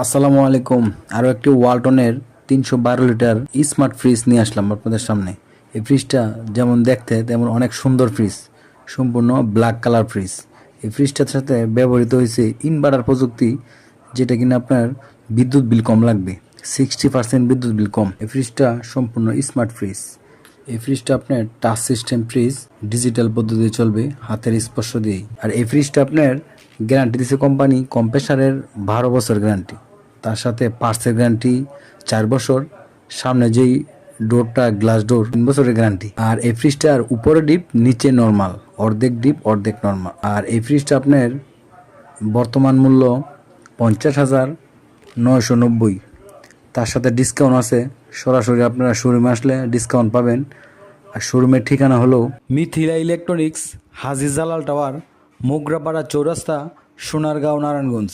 আসসালামু আলাইকুম। আরও একটি ওয়ালটনের 312 লিটার স্মার্ট ফ্রিজ নিয়ে আসলাম আপনাদের সামনে। এই ফ্রিজটা যেমন দেখতে তেমন অনেক সুন্দর ফ্রিজ, সম্পূর্ণ ব্ল্যাক কালার ফ্রিজ। এই ফ্রিজটার সাথে ব্যবহৃত হয়েছে ইনভার্টার প্রযুক্তি, যেটা কিনা আপনার বিদ্যুৎ বিল কম লাগবে, 60% বিদ্যুৎ বিল কম। এই ফ্রিজটা সম্পূর্ণ স্মার্ট ফ্রিজ। এই ফ্রিজটা আপনার টাচ সিস্টেম ফ্রিজ, ডিজিটাল পদ্ধতিতে চলবে, হাতের স্পর্শ দিয়েই। আর এই ফ্রিজটা আপনার গ্যারান্টি দিচ্ছে কোম্পানি কম্প্রেসারের 12 বছর গ্যারান্টি, তার সাথে পার্টসের গ্যারান্টি 4 বছর, সামনে যেই ডোরটা গ্লাস ডোর 3 বছরের গ্যারান্টি। আর এই ফ্রিজটার উপরে ডিপ নিচে নর্মাল, অর্ধেক ডিপ অর্ধেক নর্মাল। আর এই ফ্রিজটা আপনার বর্তমান মূল্য 50,990। তার সাথে ডিসকাউন্ট আছে, সরাসরি আপনারা শোরুমে আসলে ডিসকাউন্ট পাবেন। আর শোরুমের ঠিকানা হলো মিথিলা ইলেকট্রনিক্স, হাজী জালাল টাওয়ার, মোগরাপাড়া চৌরাস্তা, সোনারগাঁও, নারায়ণগঞ্জ।